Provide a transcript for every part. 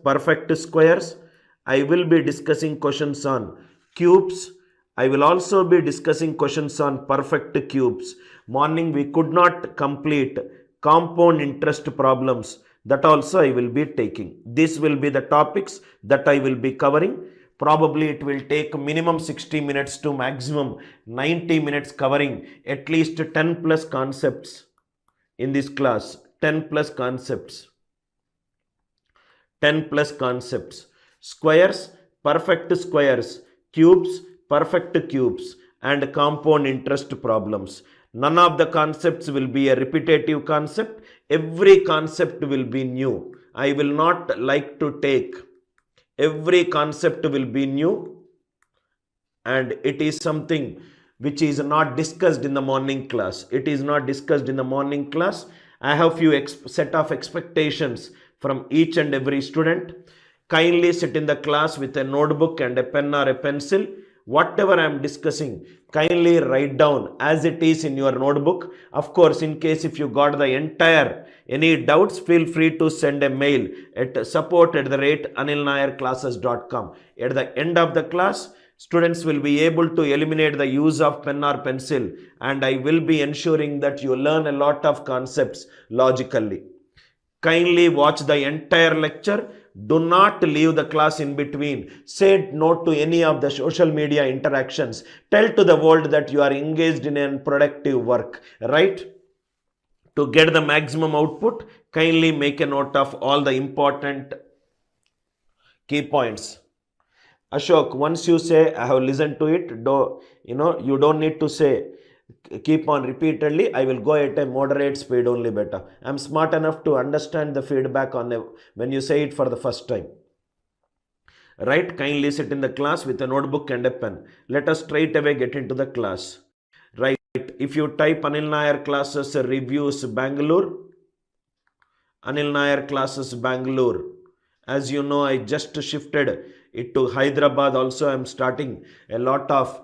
perfect squares. I will be discussing questions on cubes. I will also be discussing questions on perfect cubes. Morning we could not complete compound interest problems. That also I will be taking. This will be the topics that I will be covering. Probably it will take minimum 60 minutes to maximum 90 minutes covering at least 10 plus concepts in this class. 10 plus concepts. 10 plus concepts. Squares, perfect squares, cubes, perfect cubes, and compound interest problems. None of the concepts will be a repetitive concept. Every concept will be new. I will not like to take. Every concept will be new, and it is something which is not discussed in the morning class. It is not discussed in the morning class. I have few set of expectations from each and every student. Kindly sit in the class with a notebook and a pen or a pencil. Whatever I am discussing, kindly write down as it is in your notebook. Of course, in case if you got the entire any doubts, feel free to send a mail at support@anilnairclasses.com. At the end of the class, students will be able to eliminate the use of pen or pencil, and I will be ensuring that you learn a lot of concepts logically. Kindly watch the entire lecture. Do not leave the class in between. Say no to any of the social media interactions. Tell to the world that you are engaged in a productive work, right? To get the maximum output, kindly make a note of all the important key points. Ashok, once you say I have listened to it, you don't need to say keep on repeatedly. I will go at a moderate speed only better. I am smart enough to understand the feedback when you say it for the first time. Right? Kindly sit in the class with a notebook and a pen. Let us straight away get into the class. Right? If you type Anil Nair classes reviews Bangalore, Anil Nair classes Bangalore. As you know, I just shifted it to Hyderabad. Also, I am starting a lot of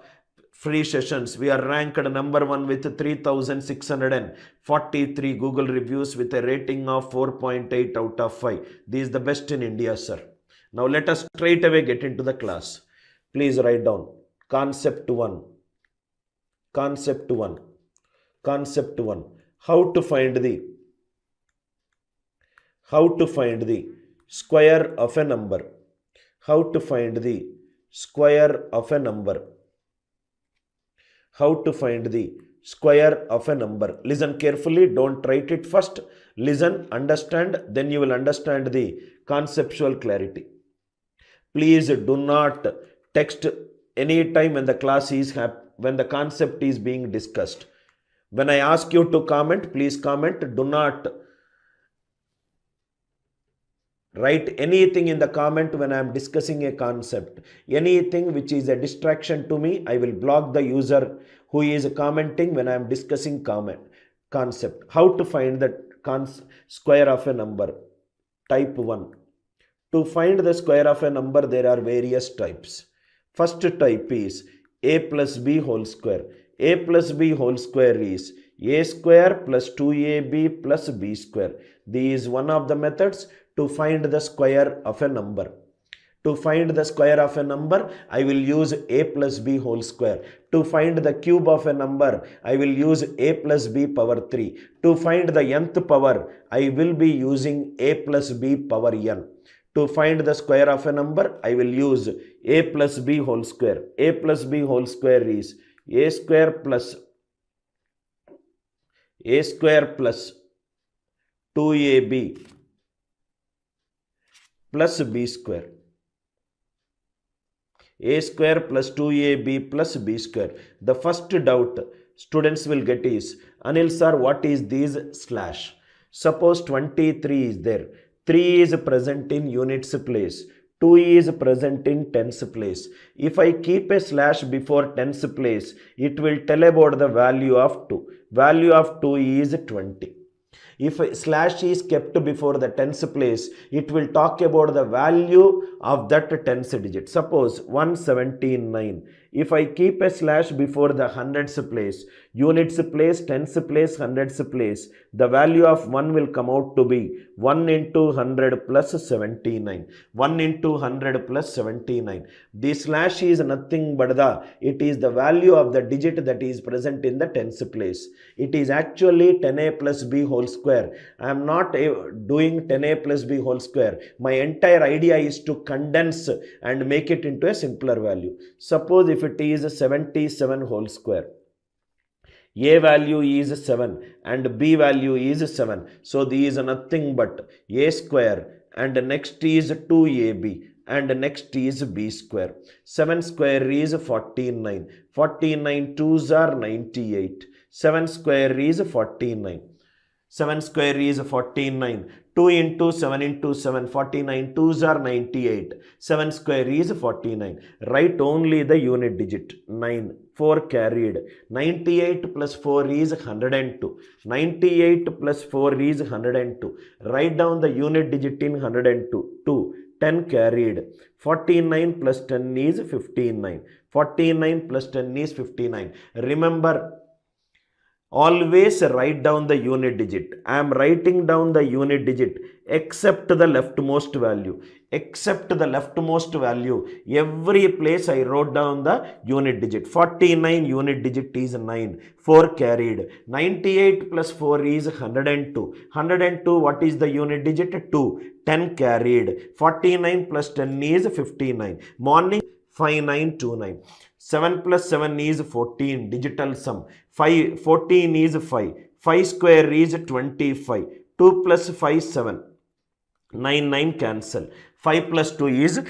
free sessions. We are ranked number 1 with 3,643 Google reviews with a rating of 4.8 out of 5. This is the best in India, sir. Now let us straight away get into the class. Please write down concept 1. Concept 1. Concept 1. How to find the square of a number. How to find the square of a number. How to find the square of a number. Listen carefully, don't write it first. Listen, understand, then you will understand the conceptual clarity. Please do not text any time when the class is when the concept is being discussed. When I ask you to comment, please comment. Do not write anything in the comment when I am discussing a concept. Anything which is a distraction to me, I will block the user who is commenting when I am discussing concept. How to find the square of a number? Type 1. To find the square of a number, there are various types. First type is a plus b whole square. A plus b whole square is a square plus 2ab plus b square. This is one of the methods to find the square of a number. To find the square of a number, I will use a plus b whole square. To find the cube of a number, I will use a plus b power 3. To find the nth power, I will be using a plus b power n. To find the square of a number, I will use a plus b whole square. A plus b whole square is a square plus 2ab plus b square. A square plus 2ab plus b square. The first doubt students will get is, Anil sir, what is this slash? Suppose 23 is there. 3 is present in units place. 2 is present in tens place. If I keep a slash before tens place, it will tell about the value of 2. Value of 2 is 20. If a slash is kept before the tens place, it will talk about the value of that tens digit. Suppose 179 If I keep a slash before the hundreds place, units place, tens place, hundreds place, the value of 1 will come out to be 1 into 100 plus 79. 1 into 100 plus 79. The slash is nothing but it is the value of the digit that is present in the tens place. It is actually 10a plus b whole square. I am not doing 10a plus b whole square. My entire idea is to condense and make it into a simpler value. Suppose if it is 77 whole square. A value is 7 and B value is 7. So these are nothing but A square and next is 2AB and next is B square. 7 square is 49. 49 2s are 98. 7 square is 49. 7 square is 49. 2 into 7 into 7, 49. 2s are 98. 7 square is 49. Write only the unit digit. 9. 4 carried. 98 plus 4 is 102. 98 plus 4 is 102. Write down the unit digit in 102. 2. 10 carried. 49 plus 10 is 59. 49 plus 10 is 59. Remember, always write down the unit digit. I am writing down the unit digit except the leftmost value. Except the leftmost value. Every place I wrote down the unit digit. 49 unit digit is 9. 4 carried. 98 plus 4 is 102. 102, what is the unit digit? 2. 10 carried. 49 plus 10 is 59. Morning 5929. 7 plus 7 is 14. Digital sum. 14 is 5. 5 square is 25. 2 plus 5 7. 9 cancel. 5 plus 2 is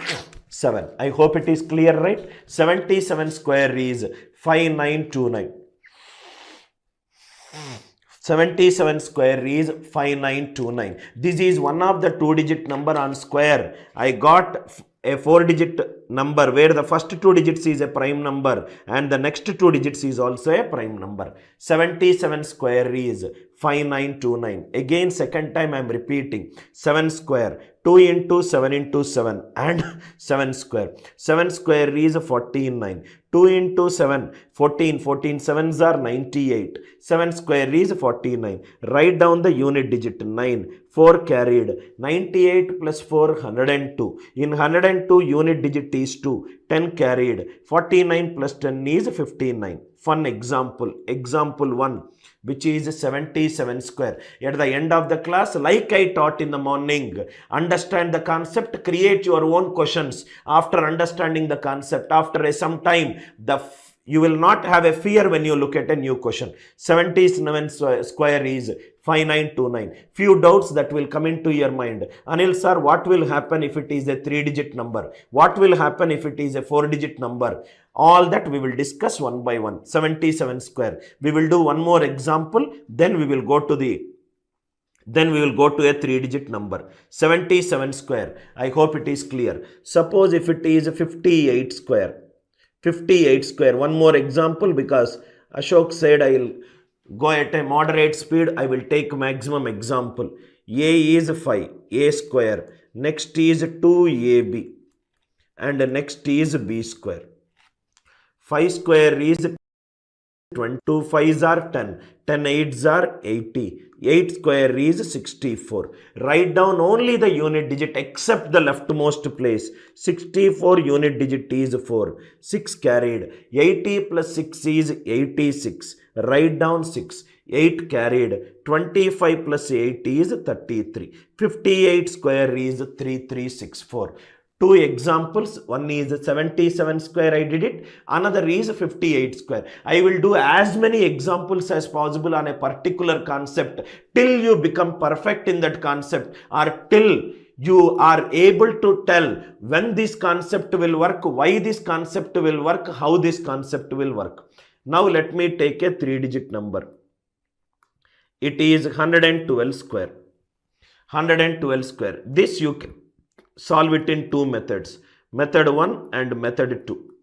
7. I hope it is clear, right? 77 square is 5929. 77 square is 5929. This is one of the 2-digit number on square. I got a 4-digit number where the first 2 digits is a prime number and the next 2 digits is also a prime number. 77 square is 5929. Again, second time I am repeating. 7 square. 2 into 7 into 7 and 7 square. 7 square is 49. 2 into 7, 14. 14 7s are 98. 7 square is 49. Write down the unit digit 9. 4 carried. 98 plus 4 102. In 102 unit digit is 2. 10 carried. 49 plus 10 is 59. Fun example. Example 1, which is 77 square. At the end of the class, like I taught in the morning, understand the concept, create your own questions. After understanding the concept, after some time, you will not have a fear when you look at a new question. 77 square is 5929. Few doubts that will come into your mind. Anil sir, what will happen if it is a 3-digit number? What will happen if it is a 4-digit number? All that we will discuss one by one. 77 square. We will do one more example, then we will go to a 3-digit number. 77 square. I hope it is clear. Suppose if it is 58 square. 58 square. One more example, because Ashok said I will go at a moderate speed. I will take maximum example. A is 5. A square. Next is 2AB. And next is B square. 5 square is 20. 2 5s are 10. 10 8s are 80. 8 square is 64. Write down only the unit digit except the leftmost place. 64 unit digit is 4. 6 carried. 80 plus 6 is 86. Write down 6. 8 carried. 25 plus 8 is 33. 58 square is 3364. 2 examples. One is 77 square, I did it. Another is 58 square. I will do as many examples as possible on a particular concept till you become perfect in that concept, or till you are able to tell when this concept will work, why this concept will work, how this concept will work. Now let me take a 3-digit number. It is 112 square. 112 square. This you can solve it in 2 methods. Method 1 and method 2.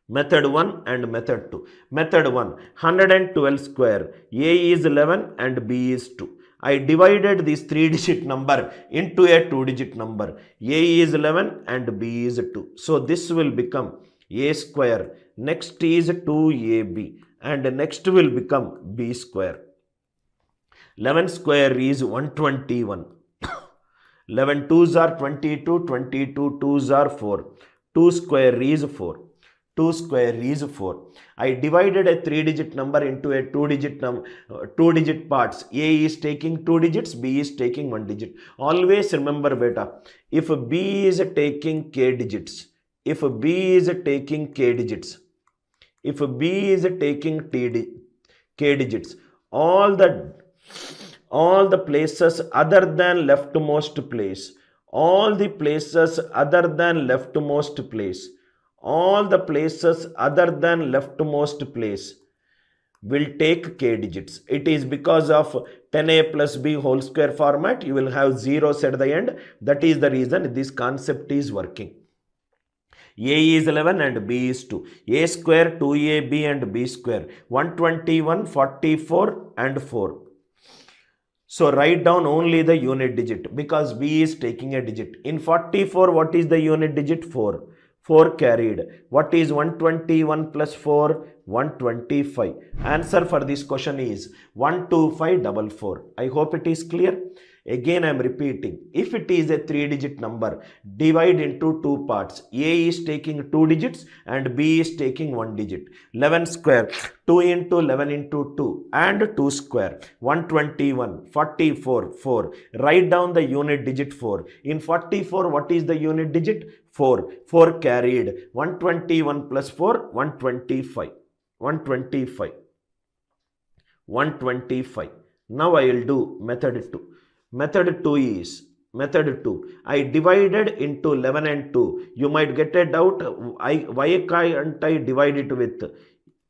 Method 1 and method 2. Method 1, 112 square. A is 11 and B is 2. I divided this 3-digit number into a 2-digit number. A is 11 and B is 2. So this will become a square. Next is 2ab and next will become b square. 11 square is 121. 11 twos are 22, 22 twos are 4. 2 square is 4. 2 square is 4. I divided a 3-digit number into a 2-digit parts. A is taking 2 digits, B is taking 1 digit. Always remember beta, if B is taking k digits, if B is taking k digits, if B is taking k digits, all the places other than leftmost place, all the places other than leftmost place, all the places other than leftmost place will take k digits. It is because of 10a plus b whole square format. You will have zeros at the end. That is the reason this concept is working. A is 11 and B is 2. A square, 2ab and B square. 121, 44 and 4. So write down only the unit digit because B is taking a digit. In 44, what is the unit digit? 4. 4 carried. What is 121 plus 4? 125. Answer for this question is 12544. I hope it is clear. Again I am repeating, if it is a 3-digit number, divide into 2 parts. A is taking 2 digits and B is taking 1 digit. 11 square, 2 into 11 into 2 and 2 square, 121, 44, 4. Write down the unit digit 4. In 44, what is the unit digit? 4. 4 carried. 121 plus 4, 125. 125. 125. Now I will do method 2. Method 2 is, method 2, I divided into 11 and 2. You might get a doubt, why can't I divide it with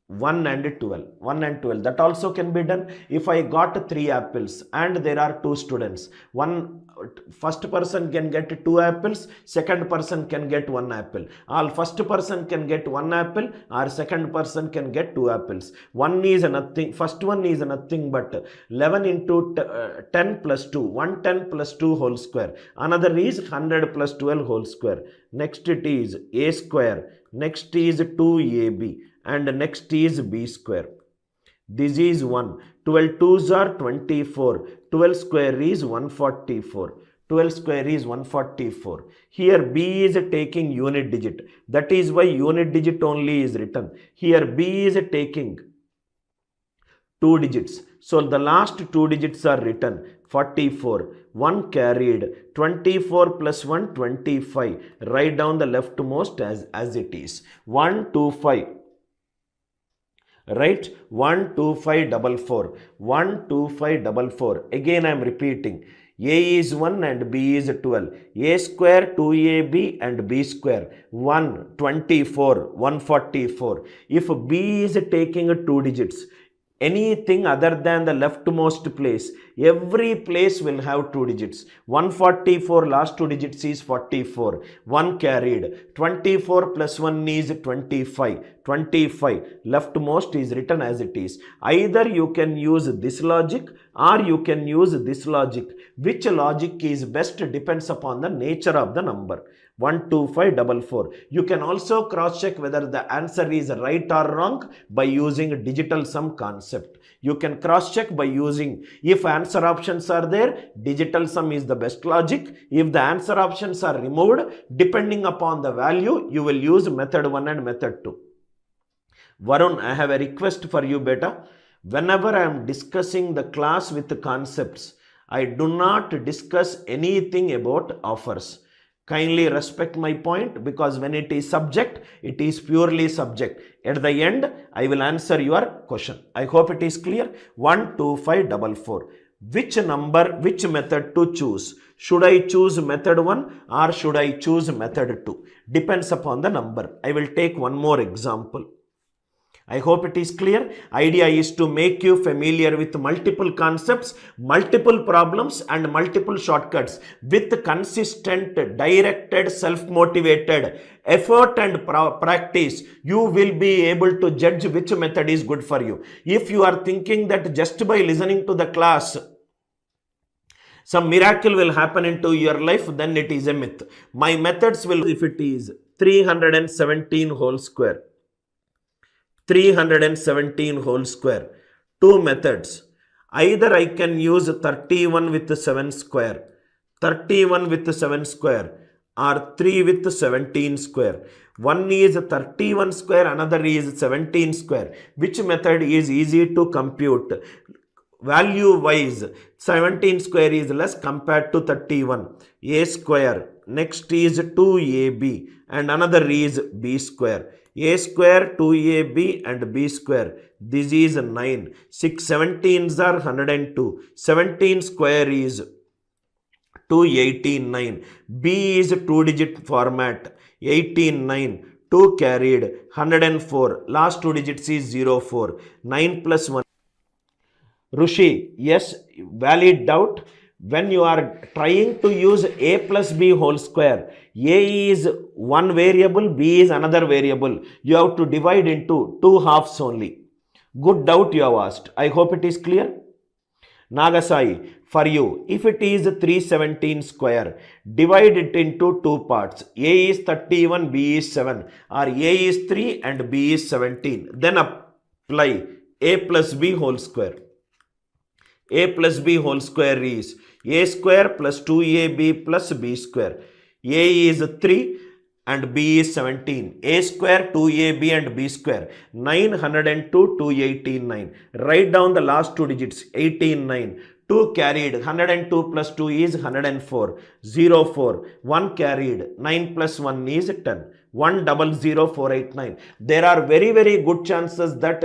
1 and 12? 1 and 12. That also can be done. If I got 3 apples and there are 2 students, first person can get 2 apples, second person can get 1 apple. First person can get 1 apple or second person can get 2 apples. First one is nothing but 11 into 10 plus 2, 110 plus 2 whole square. Another is 100 plus 12 whole square. Next it is a square. Next is 2ab. And next is b square. This is 1. 12 twos are 24. 12 square is 144. 12 square is 144. Here b is taking unit digit. That is why unit digit only is written. Here b is taking 2 digits. So the last 2 digits are written. 44. 1 carried. 24 plus 1, 25. Write down the leftmost as it is. 125. Right? 12544. 12544. Again I am repeating. A is 1 and B is 12. A square, 2ab and B square. 124, 144. If B is taking 2 digits, anything other than the leftmost place, every place will have 2 digits. 144, last 2 digits is 44. 1 carried. 24 plus 1 is 25. 25. Leftmost is written as it is. Either you can use this logic or you can use this logic. Which logic is best depends upon the nature of the number. 12544. You can also cross check whether the answer is right or wrong by using digital sum concept. You can cross check by using, if answer options are there, digital sum is the best logic. If the answer options are removed, depending upon the value, you will use method 1 and method 2. Varun, I have a request for you beta. Whenever I am discussing the class with the concepts, I do not discuss anything about offers. Kindly respect my point, because when it is subject, it is purely subject. At the end, I will answer your question. I hope it is clear. 12544. Which method to choose? Should I choose method 1 or should I choose method 2? Depends upon the number. I will take one more example. I hope it is clear. Idea is to make you familiar with multiple concepts, multiple problems and multiple shortcuts. With consistent, directed, self-motivated effort and practice, you will be able to judge which method is good for you. If you are thinking that just by listening to the class, some miracle will happen into your life, then it is a myth. My methods will, if it is 317 whole square. 317 whole square. Two methods. Either I can use 31 with 7 square, 31 with 7 square, or 3 with 17 square. One is 31 square, another is 17 square. Which method is easy to compute? Value wise, 17 square is less compared to 31. A square. Next is 2ab and another is b square. A square, 2ab and b square. This is 9. 6 17s are 102. 17 square is 218, 9. B is 2-digit format. 18, 9. 2 carried. 104. Last 2 digits is 04. 9 plus 1. Rushi, yes, valid doubt. When you are trying to use a plus b whole square, a is one variable, b is another variable. You have to divide into two halves only. Good doubt you have asked. I hope it is clear. Nagasai, for you, if it is 317 square, divide it into two parts. A is 31, b is 7, or a is 3 and b is 17. Then apply a plus b whole square. A plus b whole square is a square plus 2ab plus b square. A is 3 and b is 17. A square, 2ab and b square. 902, 218, 9. Write down the last two digits. 18, 9. 2 carried. 102 plus 2 is 104. 04. 1 carried. 9 plus 1 is 10. 100489. There are very, very good chances that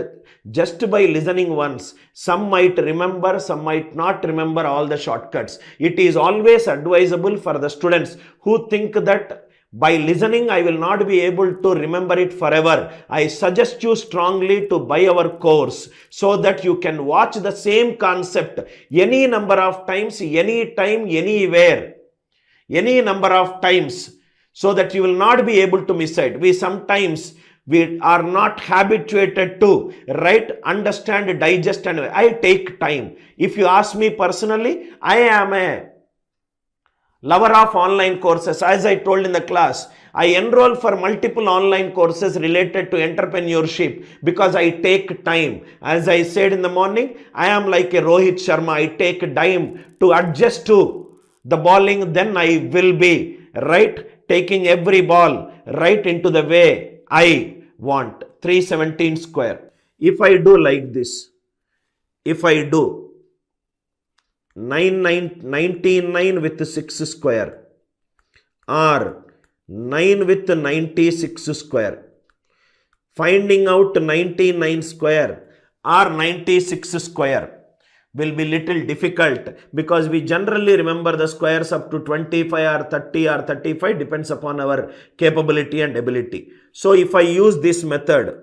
just by listening once, some might remember, some might not remember all the shortcuts. It is always advisable for the students who think that by listening I will not be able to remember it forever. I suggest you strongly to buy our course so that you can watch the same concept any number of times, any time, anywhere, any number of times, so that you will not be able to miss it. We are not habituated to understand, digest, and I take time. If you ask me personally, I am a lover of online courses. As I told in the class, I enroll for multiple online courses related to entrepreneurship because I take time. As I said in the morning, I am like a Rohit Sharma. I take time to adjust to the bowling. Then I will be taking every ball into the way I want. 317 square. If I do like this, if I do 99 with 6 square or 9 with 96 square, finding out 99 square or 96 square will be little difficult because we generally remember the squares up to 25 or 30 or 35, depends upon our capability and ability. So if I use this method,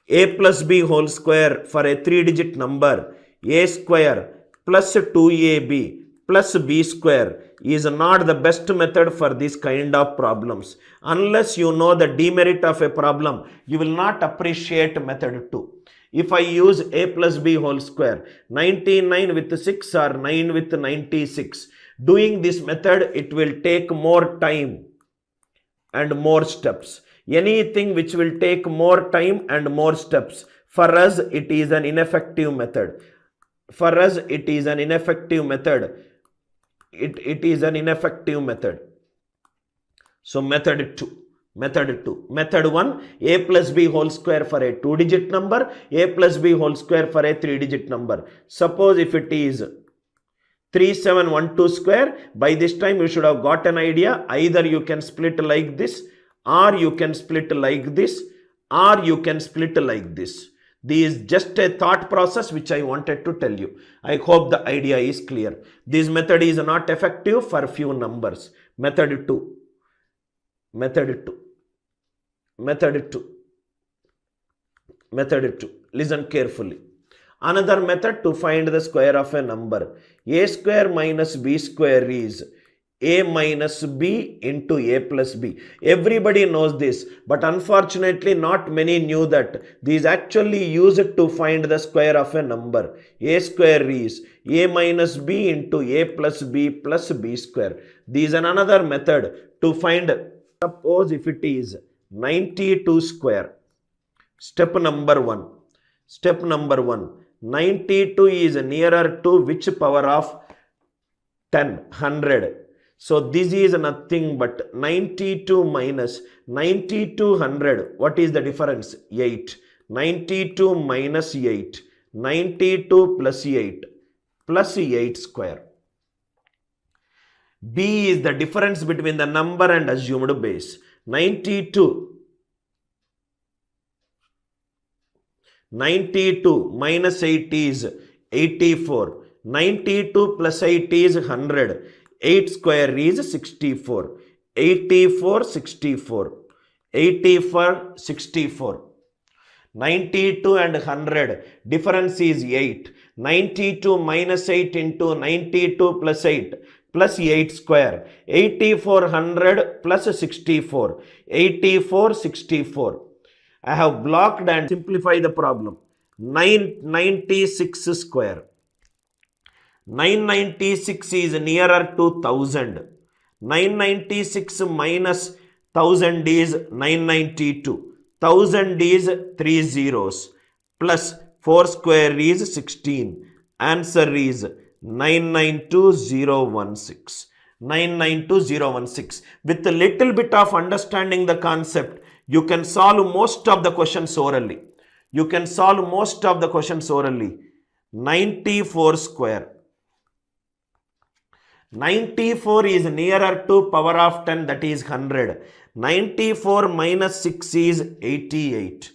a plus b whole square for a 3-digit number, a square plus 2ab plus b square is not the best method for this kind of problems. Unless you know the demerit of a problem, you will not appreciate method 2. If I use a plus b whole square, 99 with 6 or 9 with 96, doing this method, it will take more time and more steps. Anything which will take more time and more steps, for us it is an ineffective method. For us it is an ineffective method. It is an ineffective method. So method 2. Method 2. Method 1, a plus b whole square for a 2-digit number, a plus b whole square for a 3-digit number. Suppose if it is 3712 square, by this time you should have got an idea. Either you can split like this, or you can split like this, or you can split like this. This is just a thought process which I wanted to tell you. I hope the idea is clear. This method is not effective for few numbers. Method 2. Method 2. Method 2. Method 2. Listen carefully. Another method to find the square of a number. A square minus b square is a minus b into a plus b. Everybody knows this, but unfortunately not many knew that this is actually used to find the square of a number. A square is a minus b into a plus b square. This is another method to find Suppose if it is 92 square. Step number 1. Step number 1. 92 is nearer to which power of 10? 100. So this is nothing but 92 minus 92 100. What is the difference? 8. 92 minus 8. 92 plus 8 plus 8 square. B is the difference between the number and assumed base. 92 minus 8 is 84. 92 plus 8 is 100. 8 square is 64. 84, 64. 84, 64. 92 and 100. Difference is 8. 92 minus 8 into 92 plus 8 plus 8 square. 8400 plus 64. 84, 64. I have blocked and simplify the problem. 996 square. 996 is nearer to 1000. 996 minus 1000 is 992. 1000 is 3 zeros. Plus 4 square is 16. Answer is 992016. 992016. With a little bit of understanding the concept, you can solve most of the questions orally. You can solve most of the questions orally. 94 square. 94 is nearer to power of 10, that is 100. 94 minus 6 is 88.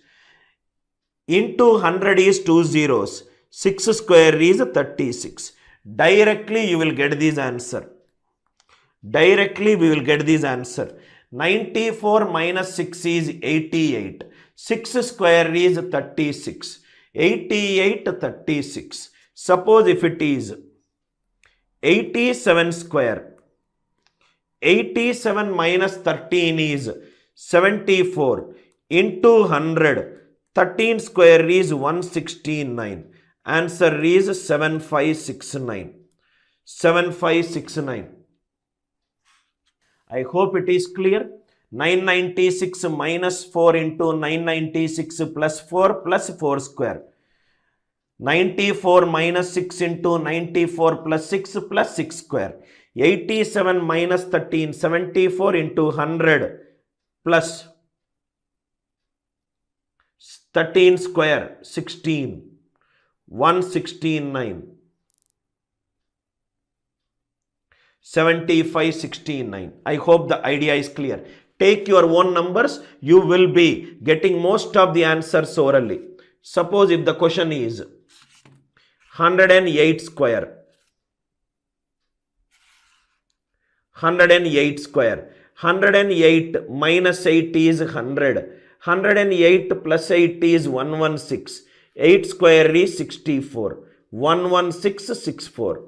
Into 100 is 2 zeros. 6 square is 36. Directly you will get this answer. Directly we will get this answer. 94 minus 6 is 88. 6 square is 36. 88, 36. Suppose if it is 87 square. 87 minus 13 is 74. Into 100. 13 square is 169. Answer is 7569. 7569. I hope it is clear. 996 minus 4 into 996 plus 4 square. 94 minus 6 into 94 plus 6 square. 87 minus 13, 74 into 100 plus 13 square, 16. 169. 7569. I hope the idea is clear. Take your own numbers. You will be getting most of the answers orally. Suppose if the question is 108 square. 108 square. 108 minus 8 is 100. 108 plus 8 is 116. 8 square is 64. 11664.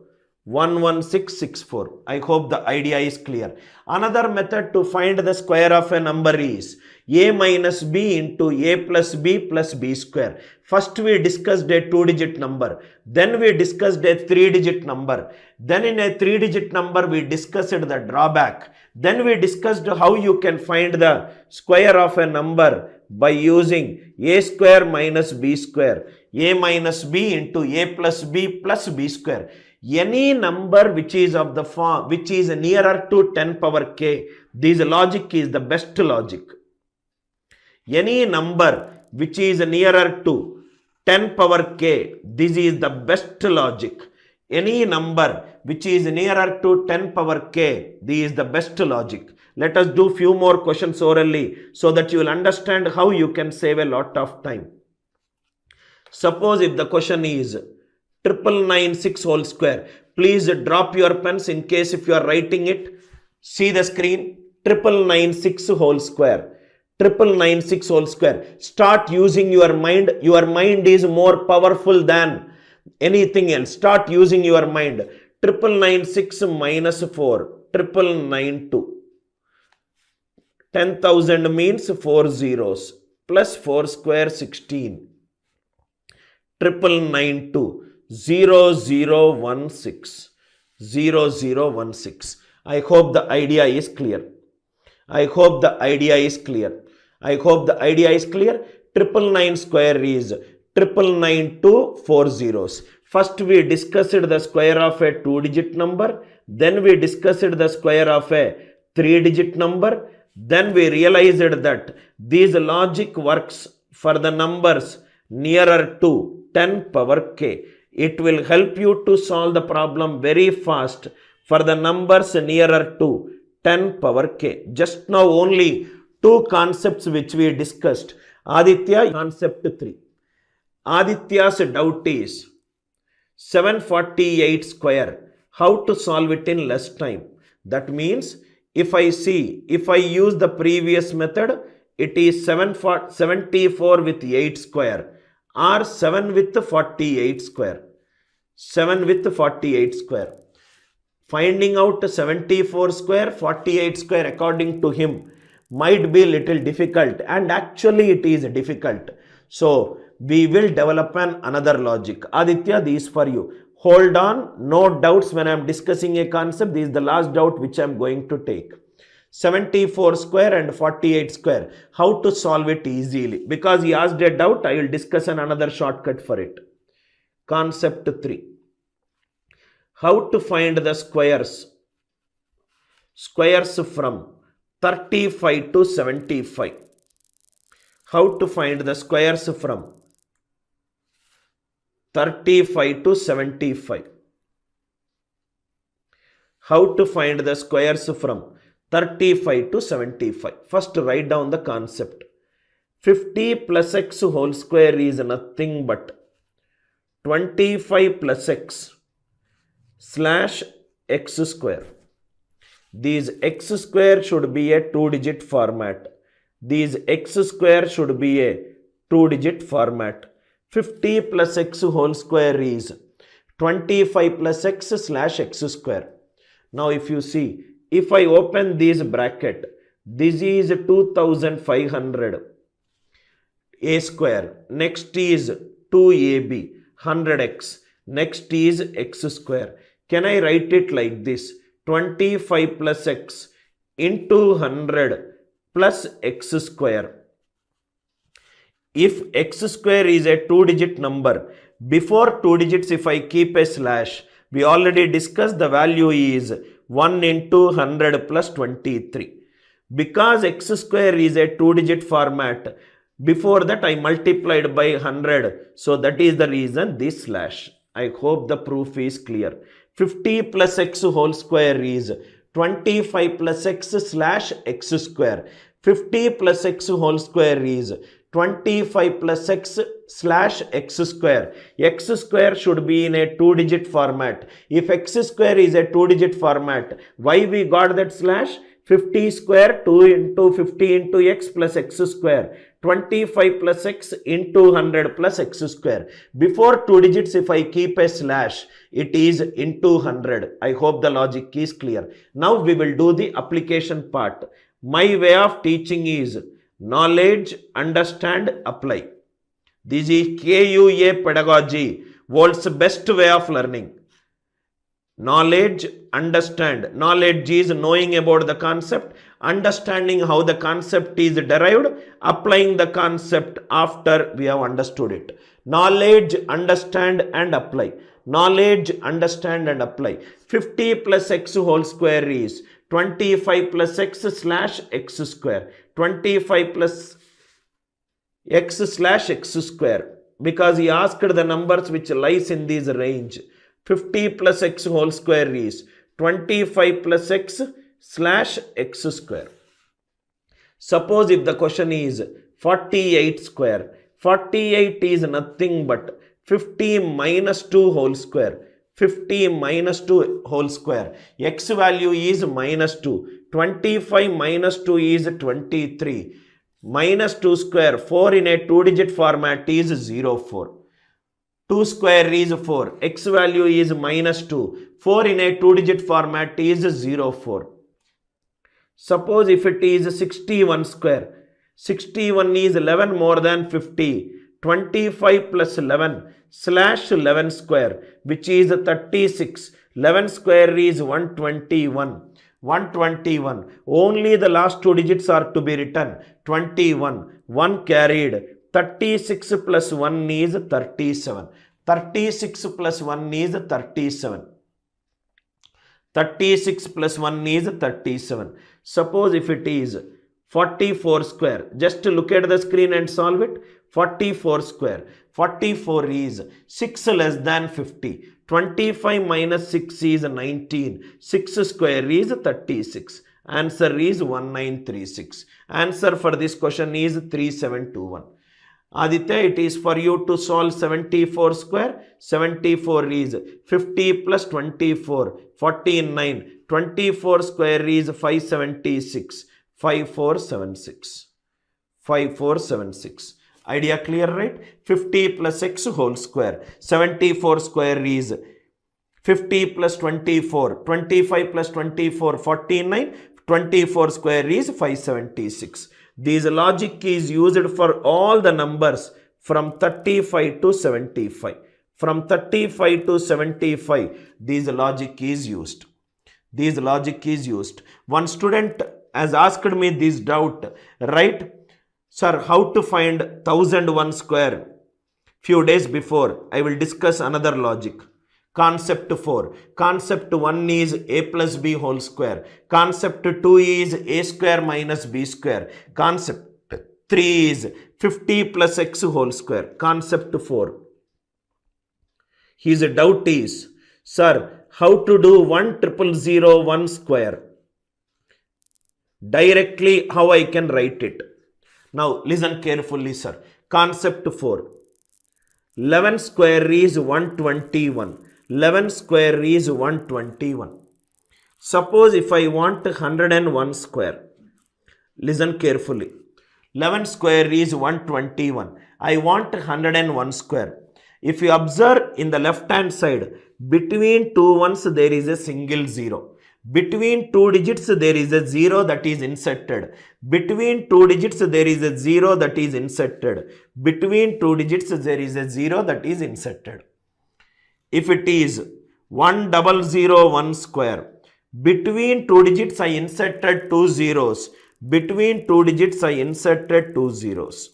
11664. I hope the idea is clear. Another method to find the square of a number is a minus b into a plus b square. First we discussed a 2-digit number. Then we discussed a 3-digit number. Then in a 3-digit number we discussed the drawback. Then we discussed how you can find the square of a number by using a square minus b square. A minus b into a plus b square. Any number which is of the form, which is nearer to 10 power k, this logic is the best logic. Any number which is nearer to 10 power k, this is the best logic. Any number which is nearer to 10 power k, this is the best logic. Let us do few more questions orally so that you will understand how you can save a lot of time. Suppose if the question is 996 whole square. Please drop your pens in case if you are writing it. See the screen. 996 whole square. 996 whole square. Start using your mind. Your mind is more powerful than anything else. Start using your mind. 996 minus 4. 9992. 10,000 means 4 zeros. Plus 4 square 16. 992. 0016. 0016. I hope the idea is clear. I hope the idea is clear. I hope the idea is clear. 999 square is 999 to 4 zeros. First we discussed the square of a 2-digit number. Then we discussed the square of a 3-digit number. Then we realized that these logic works for the numbers nearer to 10 power k. It will help you to solve the problem very fast for the numbers nearer to 10 power k. Just now only two concepts which we discussed. Aditya, concept 3. Aditya's doubt is 748 square. How to solve it in less time? That means if I use the previous method, it is 74 with 8 square or 7 with 48 square. 7 with 48 square. Finding out 74 square, 48 square according to him might be little difficult, and actually it is difficult. So we will develop another logic. Aditya, this is for you. Hold on, no doubts when I am discussing a concept. This is the last doubt which I am going to take. 74 square and 48 square. How to solve it easily? Because he asked a doubt, I will discuss another shortcut for it. Concept 3. How to find the squares? Squares from 35 to 75. How to find the squares from 35 to 75? How to find the squares from 35 to 75? First write down the concept. 50 plus x whole square is nothing but 25 plus x slash x square. These x square should be a 2-digit format. These x square should be a 2-digit format. 50 plus x whole square is 25 plus x slash x square. Now if you see, if I open this bracket, this is 2500 a square. Next is 2ab, 100x. Next is x square. Can I write it like this? 25 plus x into 100 plus x square. If x square is a 2-digit number, before 2 digits if I keep a slash, we already discussed the value is 1 into 100 plus 23. Because x square is a 2-digit format, before that I multiplied by 100. So that is the reason this slash. I hope the proof is clear. 50 plus x whole square is 25 plus x slash x square. 50 plus x whole square is 25 plus x slash x square. X square should be in a 2-digit format. If x square is a 2-digit format, why we got that slash? 50 square 2 into 50 into x plus x square. 25 plus x into 100 plus x square. Before 2 digits if I keep a slash, it is into 100. I hope the logic is clear. Now we will do the application part. My way of teaching is knowledge, understand, apply. This is KUA pedagogy, world's best way of learning. Knowledge, understand. Knowledge is knowing about the concept, understanding how the concept is derived, applying the concept after we have understood it. Knowledge, understand and apply. Knowledge, understand and apply. 50 plus x whole square is 25 plus x slash x square. 25 plus x slash x square. Because he asked the numbers which lies in this range. 50 plus x whole square is 25 plus x slash x square. Suppose if the question is 48 square, 48 is nothing but 50 minus 2 whole square. 50 minus 2 whole square. X value is minus 2. 25 minus 2 is 23. Minus 2 square. 4 in a 2-digit format is 04. 2 square is 4. X value is minus 2. 4 in a 2-digit format is 04. Suppose if it is 61 square. 61 is 11 more than 50. 25 plus 11 slash 11 square, which is 36. 11 square is 121. 121. Only the last two digits are to be written. 21. 1 carried. 36 plus 1 is 37. 36 plus 1 is 37. 36 plus 1 is 37. Suppose if it is 44 square, just look at the screen and solve it. 44 square. 44 is 6 less than 50. 25 minus 6 is 19. 6 square is 36. Answer is 1936. Answer for this question is 3721. Aditya, it is for you to solve 74 square. 74 is 50 plus 24, 49. 24 square is 576. 5476. 5476. Idea clear, right? 50 plus x whole square. 74 square is 50 plus 24. 25 plus 24, 49. 24 square is 576. This logic is used for all the numbers from 35 to 75. From 35 to 75, this logic is used. This logic is used. One student has asked me this doubt, right? Sir, how to find 1001 square? Few days before, I will discuss another logic. Concept 4. Concept 1 is a plus b whole square. Concept 2 is a square minus b square. Concept 3 is 50 plus x whole square. Concept 4. His doubt is, sir, how to do 10001 square? Directly how I can write it? Now listen carefully, sir. Concept 4. 11 square is 121. 11 square is 121. Suppose if I want 101 square. Listen carefully. 11 square is 121. I want 101 square. If you observe in the left hand side, between two ones there is a single zero. Between two digits there is a zero that is inserted. Between two digits there is a zero that is inserted. Between two digits there is a zero that is inserted. If it is 1001 square, between two digits I inserted two zeros. Between two digits I inserted two zeros.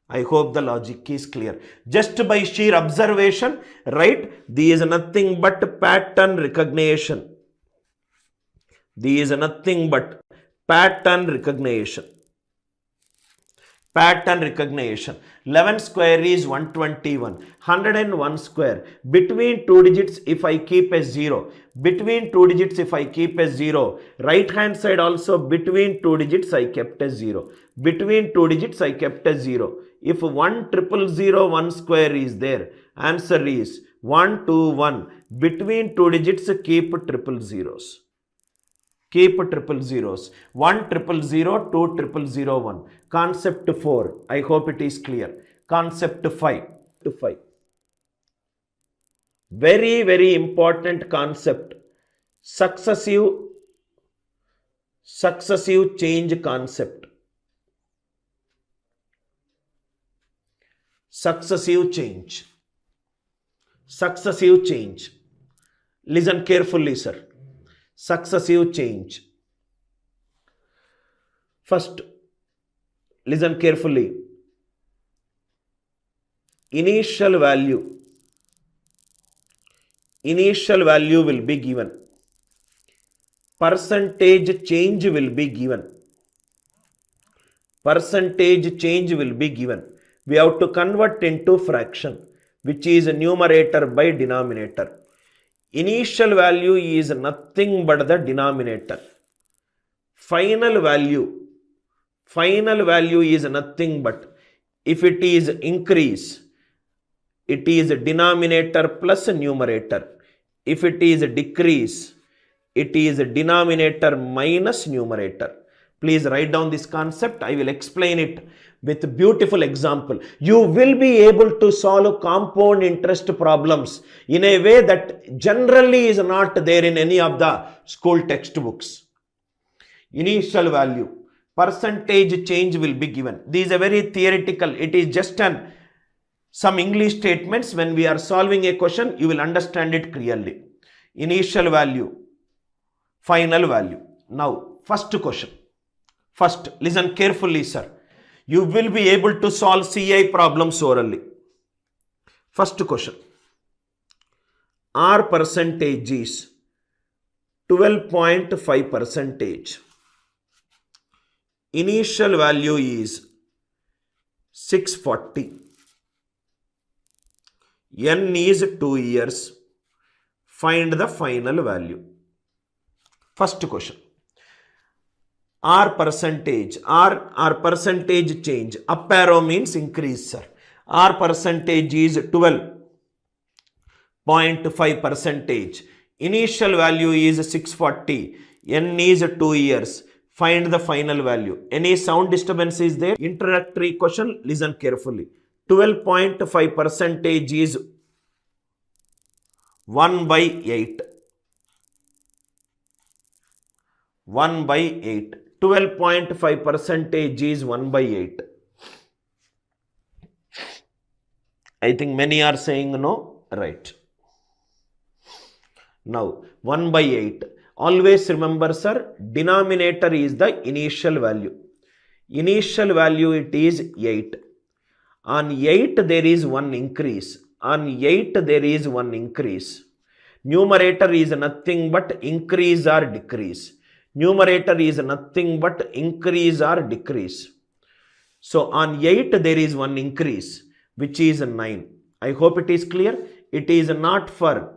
I hope the logic is clear. Just by sheer observation, right? This is nothing but pattern recognition. This is nothing but pattern recognition. Pattern recognition. 11 square is 121. 101 square. Between two digits if I keep a 0. Between two digits if I keep a 0. Right hand side also between two digits I kept a 0. Between two digits I kept a 0. If 10001 square is there, answer is 121. Between two digits keep triple zeros. Keep triple zeros. 10002, 2001. Concept 4. I hope it is clear. Concept 5. Very, very important concept. Successive change concept. Successive change. Successive change. Listen carefully, sir. Successive change. First, listen carefully. Initial value will be given. Percentage change will be given. Percentage change will be given. We have to convert into fraction, which is numerator by denominator. Initial value is nothing but the denominator. Final value is nothing but, if it is increase, it is denominator plus numerator. If it is decrease, it is denominator minus numerator. Please write down this concept. I will explain it with a beautiful example. You will be able to solve compound interest problems in a way that generally is not there in any of the school textbooks. Initial value, percentage change will be given. These are very theoretical. It is just some English statements. When we are solving a question, you will understand it clearly. Initial value, final value. Now, first question. First, listen carefully, sir. You will be able to solve CI problems orally. First question. R percentage is 12.5 percentage. Initial value is 640. N is 2 years. Find the final value. First question. R percentage change. Up arrow means increase, sir. R percentage is 12.5 percentage. Initial value is 640. N is 2 years. Find the final value. Any sound disturbance is there? Introductory question, listen carefully. 12.5 percentage is 1 by 8. 1 by 8. 12.5 percentage is 1 by 8. I think many are saying no. Right. Now, 1 by 8. Always remember, sir, denominator is the initial value. Initial value it is 8. On 8 there is one increase. On 8 there is one increase. Numerator is nothing but increase or decrease. Numerator is nothing but increase or decrease. So on 8 there is one increase, which is 9. I hope it is clear. It is not for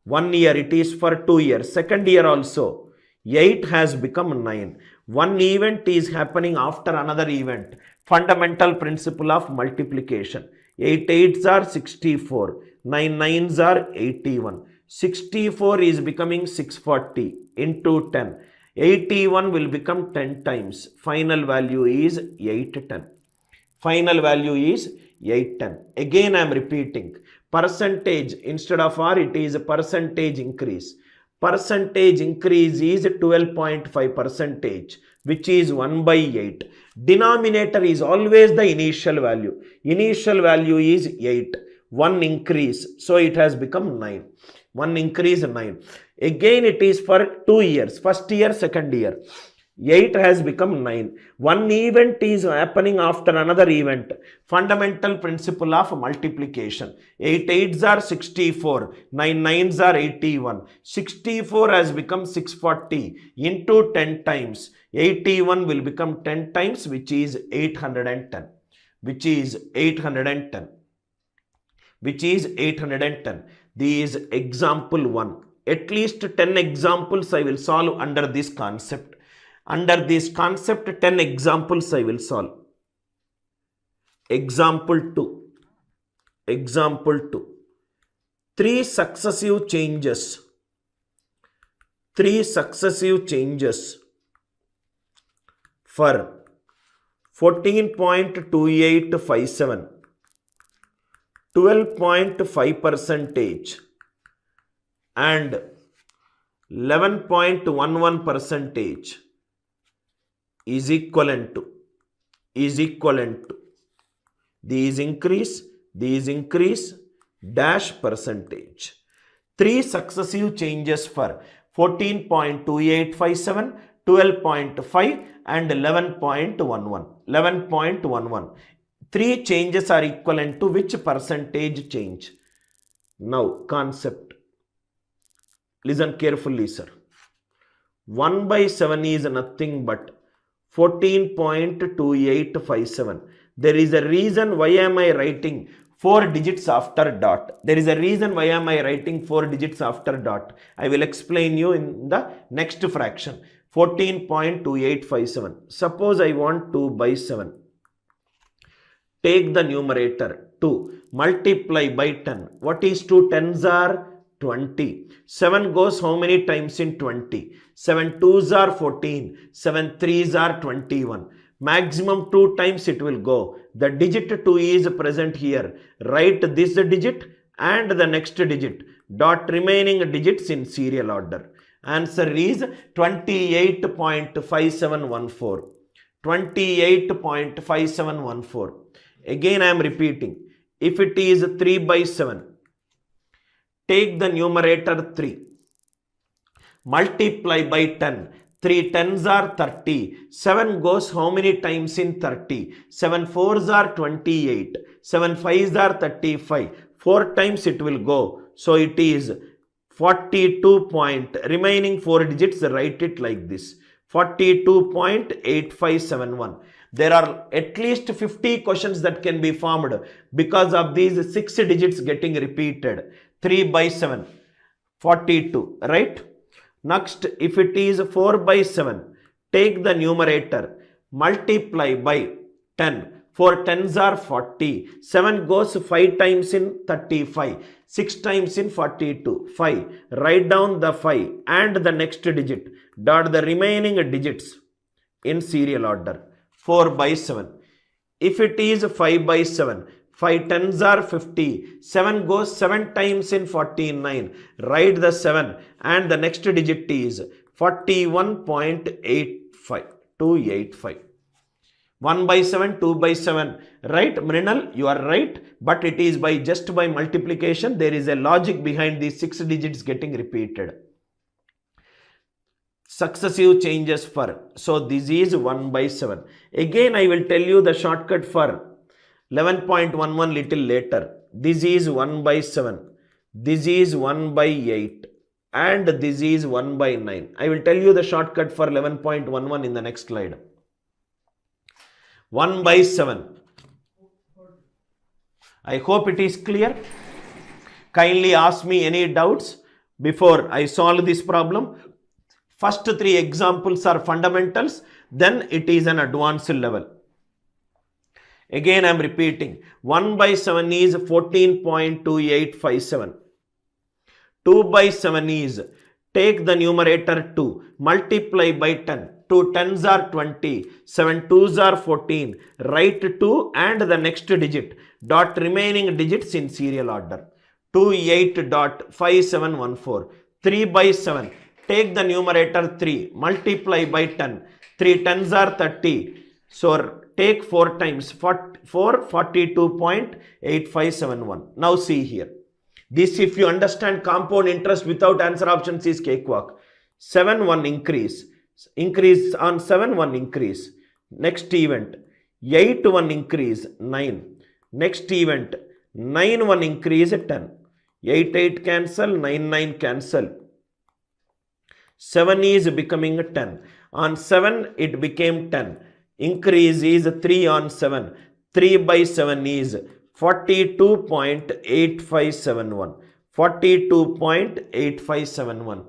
1 year, it is for 2 years. Second year also, 8 has become 9. One event is happening after another event. Fundamental principle of multiplication. 8 8s are 64. 9 9s are 81. 64 is becoming 640 into 10. 81 will become 10 times. Final value is 810. Final value is 810. Again I am repeating. Percentage, instead of R, it is a percentage increase. Percentage increase is 12.5 percentage, which is 1 by 8. Denominator is always the initial value. Initial value is 8. One increase, so it has become 9. One increase 9. Again it is for 2 years. First year, second year. 8 has become 9. One event is happening after another event. Fundamental principle of multiplication. 8 8s are 64. 9 9s are 81. 64 has become 640 into 10 times. 81 will become 10 times, which is 810. Which is 810. Which is 810. This is example 1. At least 10 examples I will solve under this concept. Under this concept, 10 examples I will solve. Example 2. Example 2. 3 successive changes. 3 successive changes for 14.2857, 12.5 percentage and 11.11 percentage is equivalent to these increase dash percentage. 3 successive changes for 14.2857, 12.5 and 11.11. 3 changes are equivalent to which percentage change? Now concept. Listen carefully, sir. 1 by 7 is nothing but 14.2857. There is a reason why am I writing 4 digits after dot. There is a reason why am I writing 4 digits after dot. I will explain you in the next fraction. 14.2857. Suppose I want 2 by 7. Take the numerator 2. Multiply by 10. What is 2 tens are? 20. 7 goes how many times in 20? 7 2s are 14. 7 3s are 21. Maximum 2 times it will go. The digit 2 is present here. Write this digit and the next digit. Dot remaining digits in serial order. Answer is 28.5714. 28.5714. Again I am repeating. If it is 3 by 7, take the numerator 3. multiply by 10. 3 tens are 30. 7 goes how many times in 30? 7 fours are 28. 7 fives are 35. 4 times it will go. So it is 42 point. Remaining 4 digits, write it like this. 42.8571. There are at least 50 questions that can be formed because of these 6 digits getting repeated. 3 by 7, 42, right? Next, if it is 4 by 7, take the numerator, multiply by 10. 4 tens are 40. 7 goes 5 times in 35. 6 times in 42. 5. Write down the 5 and the next digit. Dot the remaining digits in serial order. 4 by 7. If it is 5 by 7, 5 tens are 50. 7 goes 7 times in 49. Write the 7 and the next digit is 41.85285. 1 by 7, 2 by 7. Right, Mrinal? You are right. But it is just by multiplication. There is a logic behind these 6 digits getting repeated. Successive changes for. So this is 1 by 7. Again, I will tell you the shortcut for 11.11 little later. This is 1 by 7. This is 1 by 8. And this is 1 by 9. I will tell you the shortcut for 11.11 in the next slide. 1 by 7. I hope it is clear. Kindly ask me any doubts before I solve this problem. First 3 examples are fundamentals, then it is an advanced level. Again I am repeating. 1 by 7 is 14.2857. 2 by 7 is, take the numerator 2, multiply by 10. 2 tens are 20, 7 twos are 14, write 2 and the next digit, dot remaining digits in serial order. 28.5714. 3 by 7, take the numerator 3, multiply by 10. 3 tens are 30, so take 4 times, 42.8571. Now see here. This, if you understand compound interest without answer options, is cakewalk. 7 1 increase on 7 1 increase. Next event 8 1 increase 9. Next event 9 1 increase 10. 8 8 cancel, 9 9 cancel. 7 is becoming 10. On 7 it became 10. Increase is 3 on 7. 3 by 7 is 42.8571. 42.8571.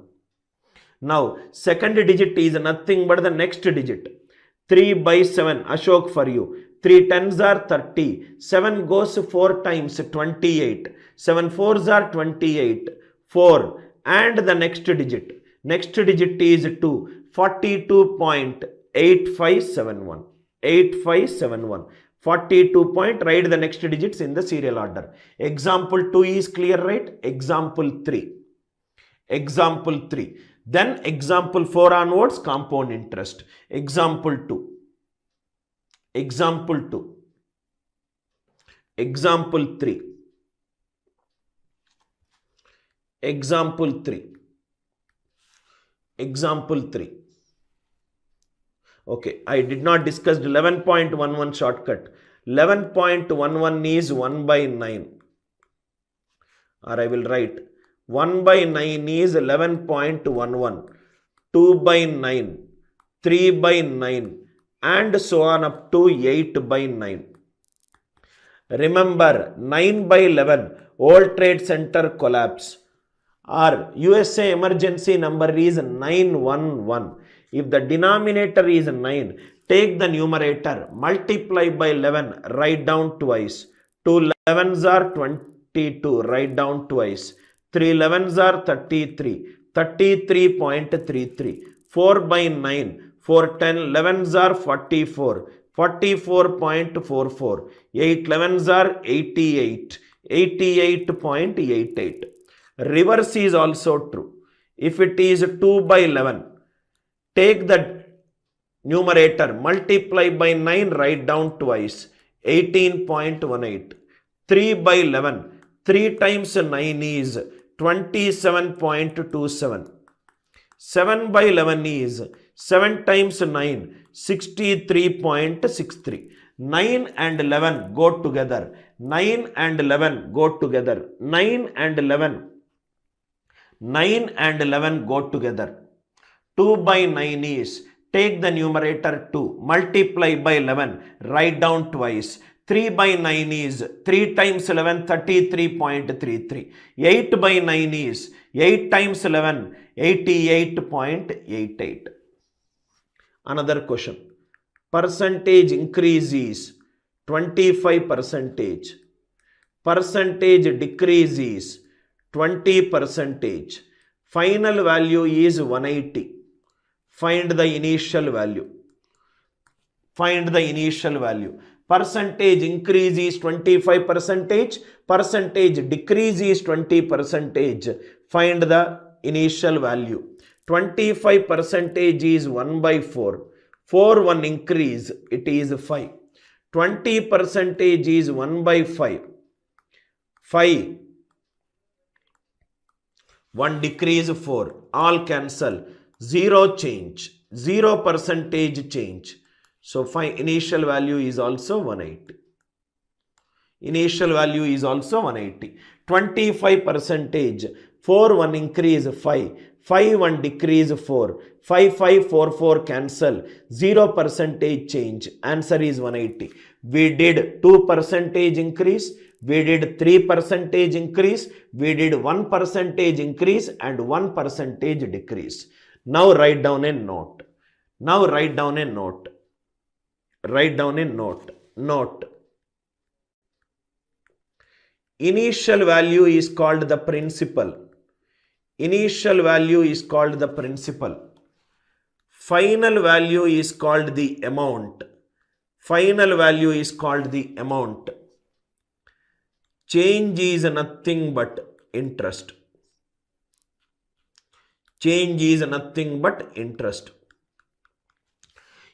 Now, second digit is nothing but the next digit. 3 by 7, Ashok for you. 3 tens are 30. 7 goes 4 times, 28. 7 fours are 28. 4 and the next digit. Next digit is 2. 42.8571. 8571. 42 point, write the next digits in the serial order. Example 2 is clear, right? Example 3. Example 3. Then example 4 onwards, compound interest. Example 2. Example 2. Example 3. Example 3. Example 3. Okay, I did not discuss 11.11 shortcut. 11.11 is 1 by 9. Or I will write 1 by 9 is 11.11. 2 by 9. 3 by 9. And so on up to 8 by 9. Remember, 9 by 11, World Trade Center collapse. Our USA emergency number is 911. If the denominator is 9, take the numerator, multiply by 11, write down twice. 2 11s are 22, write down twice. 3 11s are 33, 33.33. 4 by 9, 4 10 11s are 44, 44.44. 8 11s are 88, 88.88. Reverse is also true. If it is 2 by 11, take the numerator, multiply by 9, write down twice. 18.18. 3 by 11, 3 times 9 is 27.27. 7 by 11 is 7 times 9, 63.63. 9 and 11 go together. 9 and 11 go together. 9 and 11. 9 and 11 go together. 2 by 9 is, take the numerator 2, multiply by 11, write down twice. 3 by 9 is 3 times 11, 33.33. 8 by 9 is 8 times 11, 88.88. Another question. Percentage increase is 25 percentage. Percentage decrease is 20 percentage. Final value is 180. Find the initial value. Find the initial value. Percentage increase is 25 percentage. Percentage decrease is 20 percentage. Find the initial value. 25 percentage is 1 by 4. 4 1 increase, it is 5. 20 percentage is 1 by 5. 5 1 decrease 4. All cancel. 0 change. 0 percentage change. So initial value is also 180. Initial value is also 180. 25 percentage. 4 1 increase 5. 5 1 decrease 4. 5 5 4 4 cancel. 0 percentage change. Answer is 180. We did 2 percentage increase. We did 3 percentage increase. We did 1 percentage increase and 1 percentage decrease. Now write down a note. Now write down a note. Write down a note. Note. Initial value is called the principal. Initial value is called the principal. Final value is called the amount. Final value is called the amount. Change is nothing but interest. Change is nothing but interest.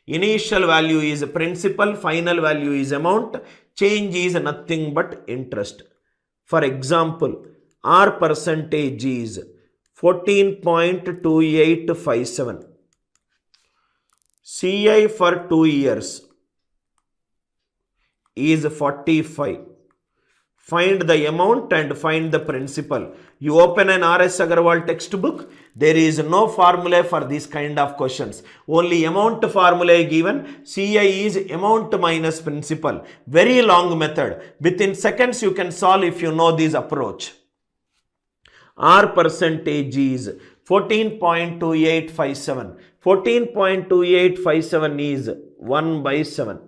Initial value is principal, final value is amount, change is nothing but interest. For example, R percentage is 14.2857. CI for 2 years is 45. Find the amount and find the principal. You open an R.S. Agarwal textbook, there is no formula for this kind of questions. Only amount formula given. CI is amount minus principal. Very long method. Within seconds you can solve if you know this approach. R percentage is 14.2857. 14.2857 is 1 by 7.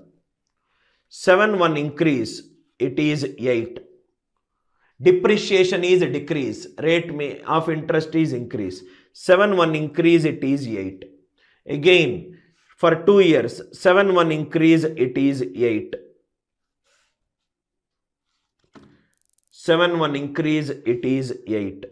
7 1 increase, it is 8. Depreciation is decrease. Rate of interest is increase. 7 1 increase, it is 8. Again, for 2 years, 7 1 increase, it is 8. 7 1 increase, it is 8.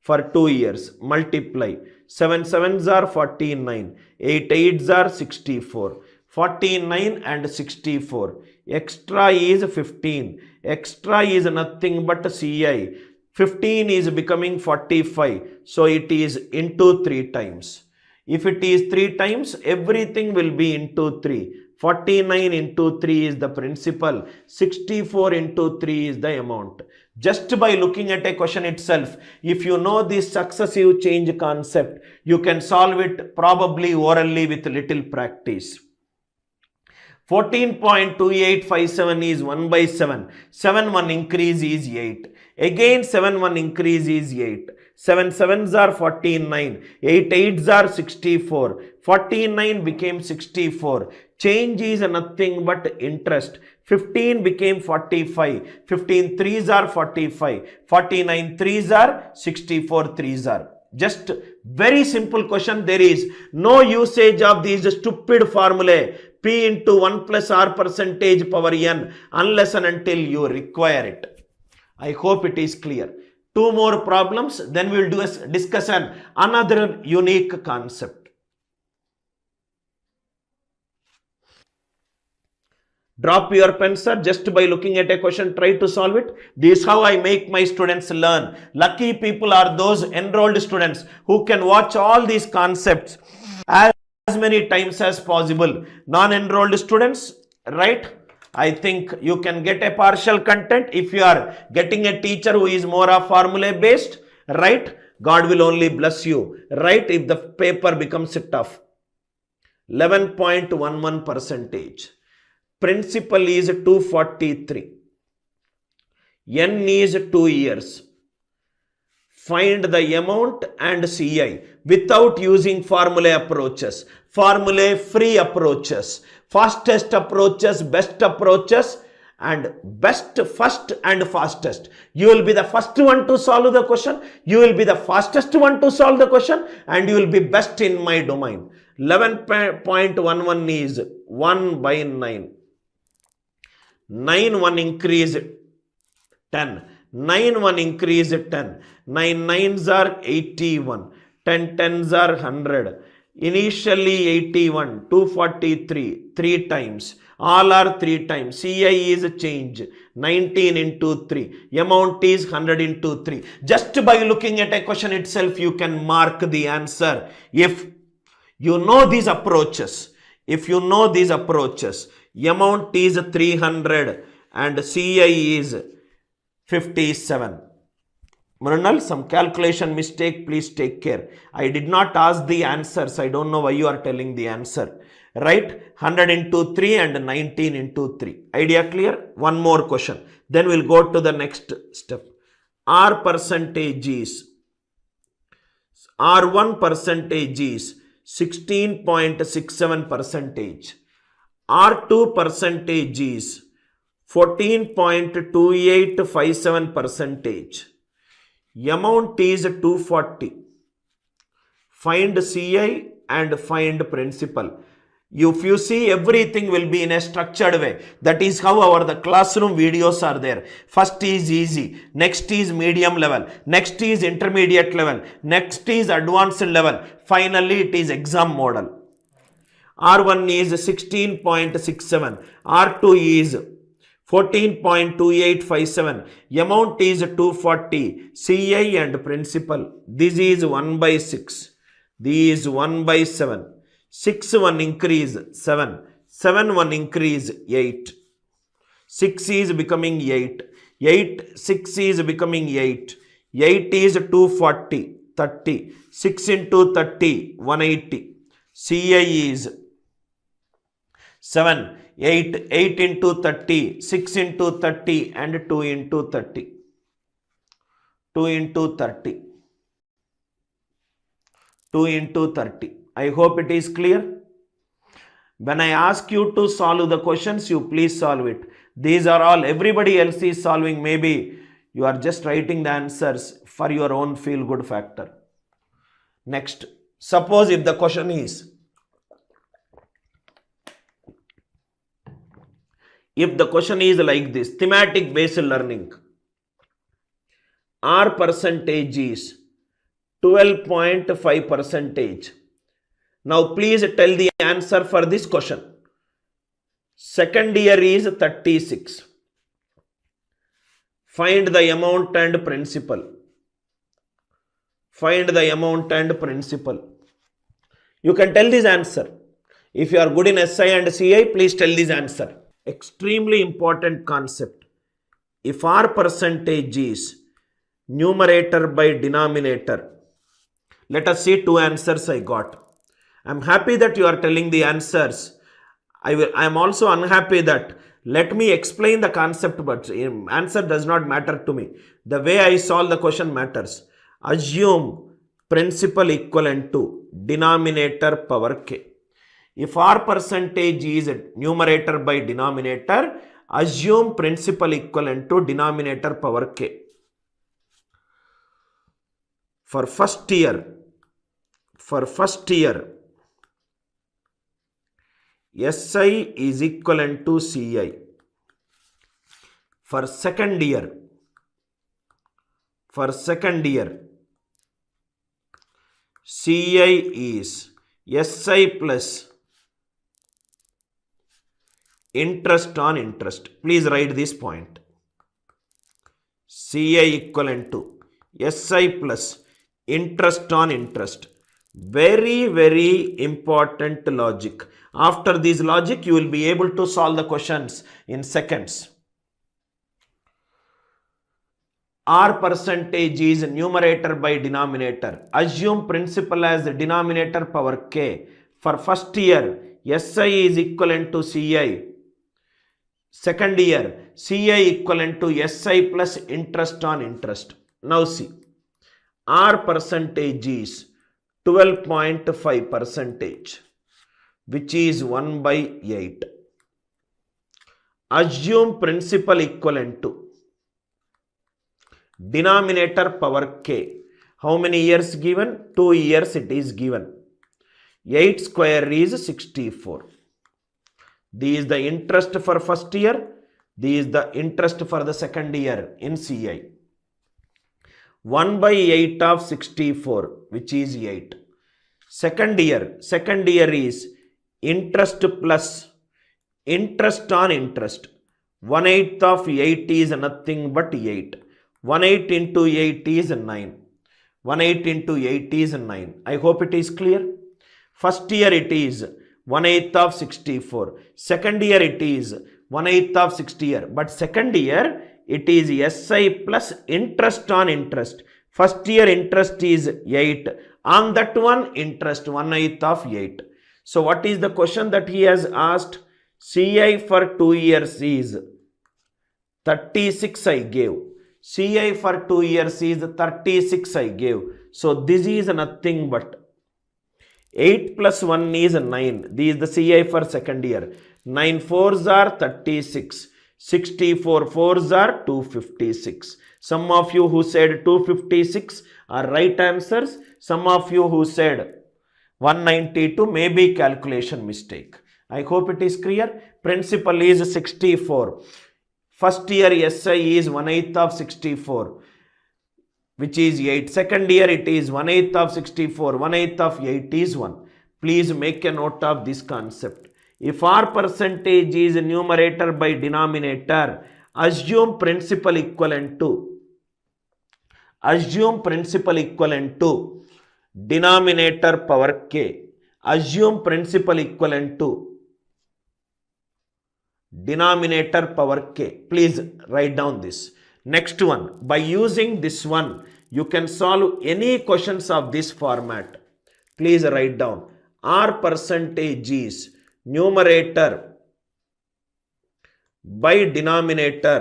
For 2 years, multiply. 7 7s are 49. 8 8s are 64. 49 and 64. Extra is 15. Extra is nothing but CI. 15 is becoming 45. So it is into 3 times. If it is 3 times, everything will be into 3. 49 into 3 is the principal. 64 into 3 is the amount. Just by looking at a question itself, if you know this successive change concept, you can solve it probably orally with little practice. 14.2857 is 1 by 7. 7 1 increase is 8. Again 7 1 increase is 8. 7 7s are 49. 8 8s are 64. 49 became 64. Change is nothing but interest. 15 became 45. 15 3s are 45. 49 3s are 64 3s are. Just very simple question. There is no usage of these stupid formulae. P into 1 plus R percentage power n unless and until you require it. I hope it is clear. 2 more problems, then we will discuss another unique concept. Drop your pen, sir. Just by looking at a question, try to solve it. This is how I make my students learn. Lucky people are those enrolled students who can watch all these concepts as many times as possible. Non-enrolled students, right? I think you can get a partial content if you are getting a teacher who is more of formula based, right? God will only bless you, right? If the paper becomes tough. 11.11 percentage. Principal is 243. N is 2 years. Find the amount and CI without using formula approaches. Formula free approaches. Fastest approaches, best approaches, and best first and fastest. You will be the first one to solve the question. You will be the fastest one to solve the question, and you will be best in my domain. 11.11 is 1 by 9. 9 1 increase 10. 9 1 increase 10. 9 9s are 81. 10 10s are 100. Initially 81, 243, 3 times. All are 3 times. CI is a change. 19 into 3. Amount is 100 into 3. Just by looking at a question itself, you can mark the answer. If you know these approaches, amount is 300 and CI is 57. Mrinal, some calculation mistake, please take care. I did not ask the answers. I don't know why you are telling the answer. Right? 100 into 3 and 19 into 3. Idea clear? One more question. Then we'll go to the next step. R percentage is, R1 percentage is 16.67 percentage. R2 percentage is 14.2857 percentage. Amount is 240. Find CI and find principal. If you see, everything will be in a structured way. That is how the classroom videos are there. First is easy, next is medium level, next is intermediate level, next is advanced level, finally it is exam model. R1 is 16.67, R2 is 14.2857, amount is 240, CI and principal. This is 1 by 6, this is 1 by 7, 6 1 increase 7, 7 1 increase 8, 6 is becoming 8, 8 6 is becoming 8, 8 is 240, 30, 6 into 30, 180, CI is 7, 8, 8 into 30, 6 into 30 and 2 into 30. 2 into 30. 2 into 30. I hope it is clear. When I ask you to solve the questions, you please solve it. These are all, everybody else is solving. Maybe you are just writing the answers for your own feel good factor. Next, suppose if the question is, if the question is like this, thematic based learning, R percentage is 12.5 percentage. Now please tell the answer for this question. Second year is 36. Find the amount and principal. Find the amount and principal. You can tell this answer. If you are good in SI and CI, please tell this answer. Extremely important concept. If R percentage is numerator by denominator, let us see 2 answers I got. I am happy that you are telling the answers. I am also unhappy that let me explain the concept, but answer does not matter to me. The way I solve the question matters. Assume principal equivalent to denominator power k. If R percentage is numerator by denominator, assume principal equivalent to denominator power k. For first year, SI is equivalent to CI. For second year, CI is SI plus interest on interest. Please write this point. CI equivalent to SI plus interest on interest. Very, very important logic. After this logic, you will be able to solve the questions in seconds. R percentage is numerator by denominator. Assume principal as the denominator power k. For first year, SI is equivalent to CI. Second year, CI equivalent to SI plus interest on interest. Now see, R percentage is 12.5 percentage, which is 1 by 8. Assume principal equivalent to denominator power k. How many years given? 2 years it is given. 8 square is 64. This is the interest for first year. This is the interest for the second year in CI. 1 by 8 of 64, which is 8. Second year is interest plus interest on interest. 1/8 of 8 is nothing but 8. 1/8 into 8 is 9. 1/8 into 8 is 9. I hope it is clear. First year it is 1/8 of 64. Second year it is 1/8 of 60 year. But second year it is SI plus interest on interest. First year interest is 8. On that one interest 1/8 of 8. So what is the question that he has asked? CI for 2 years is 36 I gave. CI for 2 years is 36 I gave. So this is nothing but 8 plus 1 is 9. This is the CI for second year. 9 fours are 36. 64 fours are 256. Some of you who said 256 are right answers. Some of you who said 192 may be calculation mistake. I hope it is clear. Principal is 64. First year SI is 1/8 of 64, which is 8. Second year it is 1/8 of 64. 1/8 of 8 is 1. Please make a note of this concept. If R percentage is numerator by denominator, assume principal equivalent to denominator power k. Assume principal equivalent to denominator power k. Please write down this. Next one, by using this one, you can solve any questions of this format. Please write down. R percentage is numerator by denominator.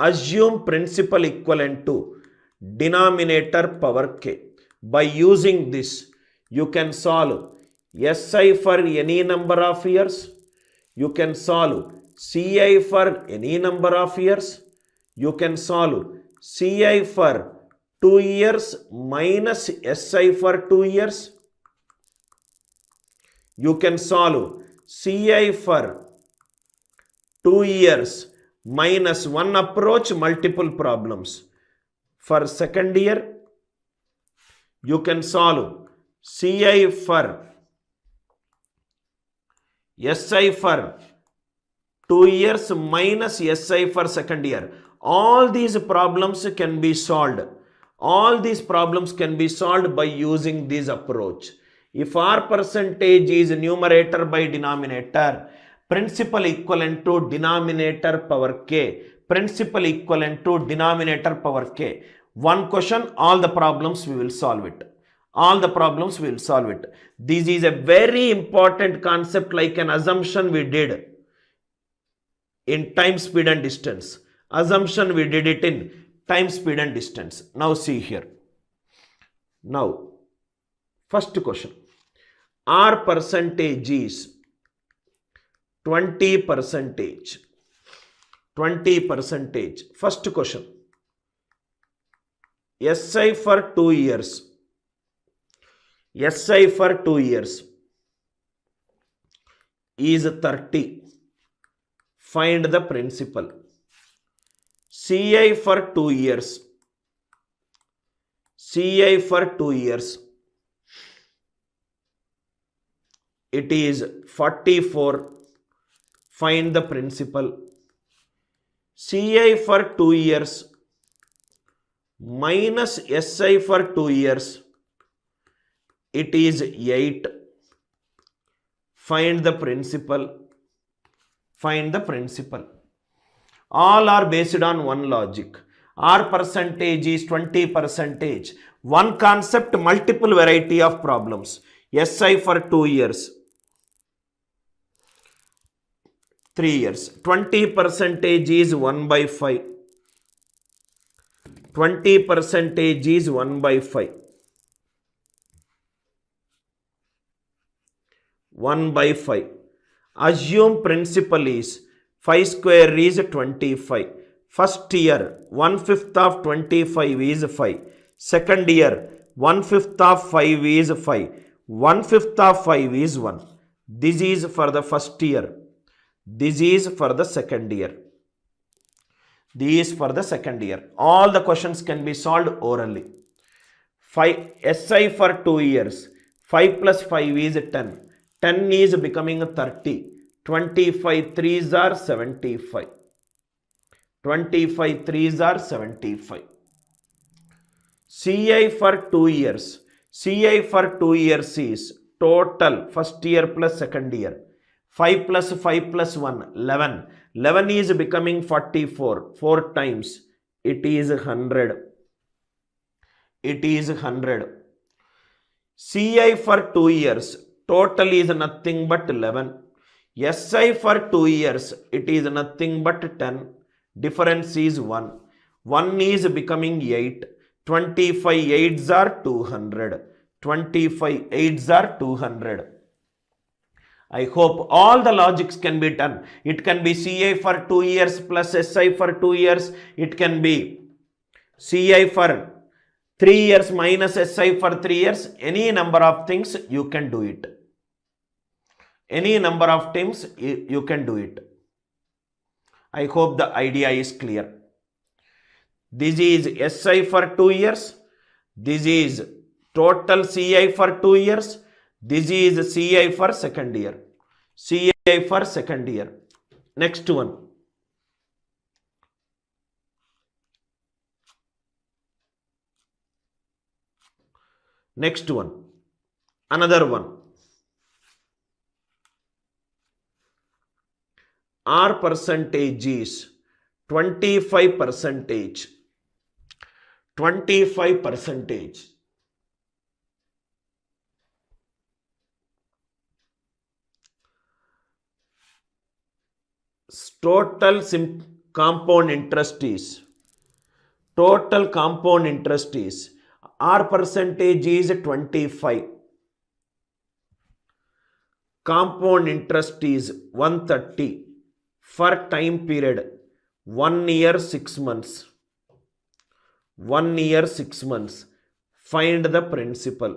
Assume principal equivalent to denominator power k. By using this, you can solve SI for any number of years. You can solve CI for any number of years. You can solve CI for 2 years minus SI for 2 years. You can solve CI for 2 years minus one approach, multiple problems. For second year, you can solve CI for SI for 2 years minus SI for second year. All these problems can be solved. All these problems can be solved by using this approach. If R percentage is numerator by denominator, principal equivalent to denominator power k. Principal equivalent to denominator power k. One question, all the problems we will solve it. All the problems we will solve it. This is a very important concept, like an assumption we did in time, speed and distance. Assumption we did it in time, speed and distance. Now see here. Now, first question. R percentage is 20 percentage. 20 percentage. First question. SI for 2 years. SI for 2 years is 30. Find the principal. CI for 2 years. CI for 2 years. It is 44. Find the principal. CI for 2 years minus SI for 2 years, it is 8. Find the principal. Find the principal. All are based on one logic. R percentage is 20%. One concept, multiple variety of problems. SI for 2 years. 3 years. 20% is 1 by 5. 20% is 1 by 5. 1 by 5. Assume principal is 5 square is 25. First year, 1/5 of 25 is 5. Second year, 1/5 of 5 is 5. 1/5 of 5 is 1. This is for the first year. This is for the second year. This is for the second year. All the questions can be solved orally. 5 SI for 2 years. 5 plus 5 is 10. 10 is becoming 30. 25 threes are 75. 25 threes are 75. CI for 2 years. CI for 2 years is total first year plus second year. 5 plus 5 plus 1, 11. 11 is becoming 44. 4 times. It is 100. It is 100. CI for 2 years. Total is nothing but 11. SI for 2 years. It is nothing but 10. Difference is 1. 1 is becoming 8. 25 8s are 200. 25 8s are 200. I hope all the logics can be done. It can be CI for 2 years plus SI for 2 years. It can be CI for 3 years minus SI for 3 years. Any number of things you can do it. Any number of times you can do it. I hope the idea is clear. This is SI for 2 years. This is total CI for 2 years. This is CI for second year. CI for second year. Next one. Next one. Another one. R percentage is 25%. 25%. Total compound interest is R percentage is 25. Compound interest is 130 for time period 1 year 6 months. 1 year 6 months. Find the principal.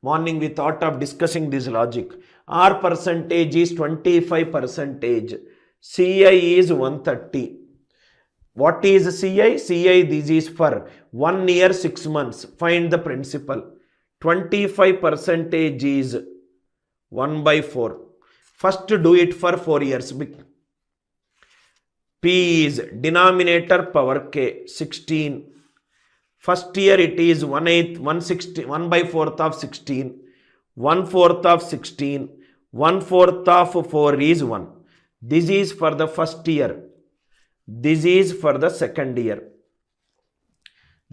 Morning we thought of discussing this logic. R percentage is 25%. CI is 130. What is CI? CI, this is for 1 year 6 months. Find the principal. 25% is 1 by 4. First do it for 4 years. P is denominator power k, 16. First year it is 1/8, 160, 1 by 4th of 16. 1/4 of 16. 1/4 of 4 is 1. This is for the first year. This is for the second year.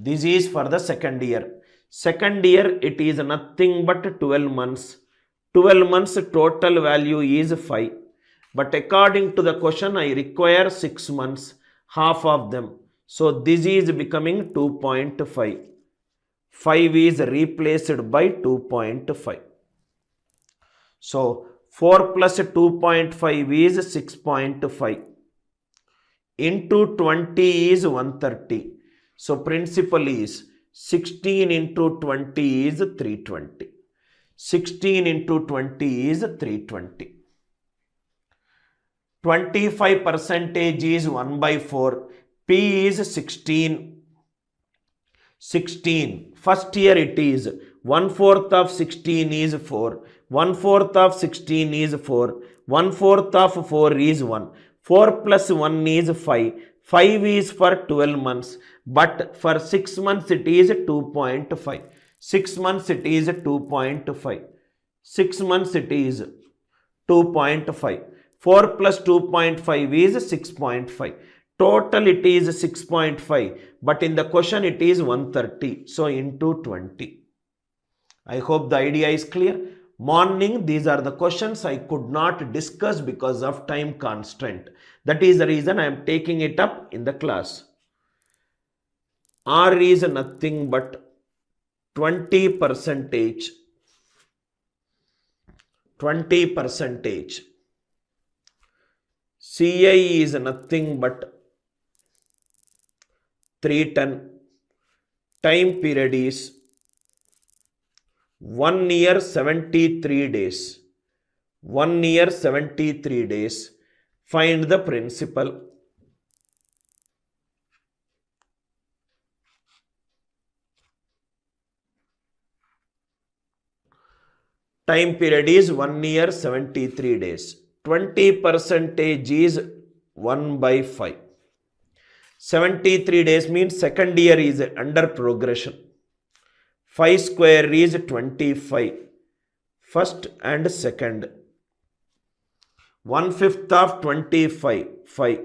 This is for the second year. Second year it is nothing but 12 months. 12 months total value is 5. But according to the question I require 6 months. Half of them. So this is becoming 2.5. 5 is replaced by 2.5. So 4 plus 2.5 is 6.5. Into 20 is 130. So principal is 16 into 20 is 320. 16 into 20 is 320. 25% is 1 by 4. P is 16. 16. First year it is 1/4 of 16 is 4. 1/4 of 16 is 4. 1/4 of 4 is 1. 4 plus 1 is 5. 5 is for 12 months. But for 6 months it is 2.5. 6 months it is 2.5. 6 months it is 2.5. 4 plus 2.5 is 6.5. Total it is 6.5. But in the question it is 130. So into 20. I hope the idea is clear. Morning, these are the questions I could not discuss because of time constraint. That is the reason I am taking it up in the class. R is nothing but 20 percentage. 20 percentage. CI is nothing but 310. Time period is 1 year 73 days. 1 year 73 days. Find the principal. Time period is 1 year 73 days. 20 percentage is 1 by 5. 73 days means second year is under progression. 5 square is 25. First and second. 1/5 of 25, 5.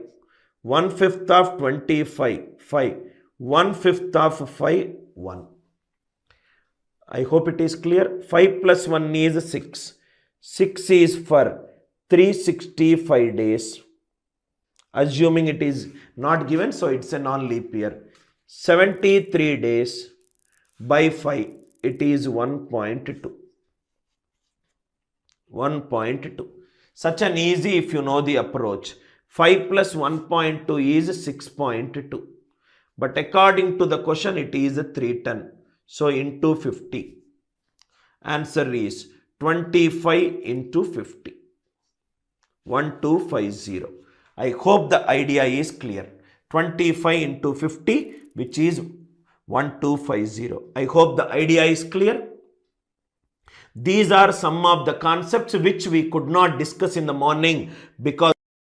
1/5 of 25, 5. 1/5 of 5, 1. I hope it is clear. 5 plus 1 is 6. 6 is for 365 days. Assuming it is not given, so it's a non-leap year. 73 days. By 5, it is 1.2. 1.2. Such an easy if you know the approach. 5 plus 1.2 is 6.2. But according to the question, it is 310. So into 50. Answer is 25 into 50. 1250. I hope the idea is clear. 25 into 50, which is 1250. I hope the idea is clear. These are some of the concepts which we could not discuss in the morning because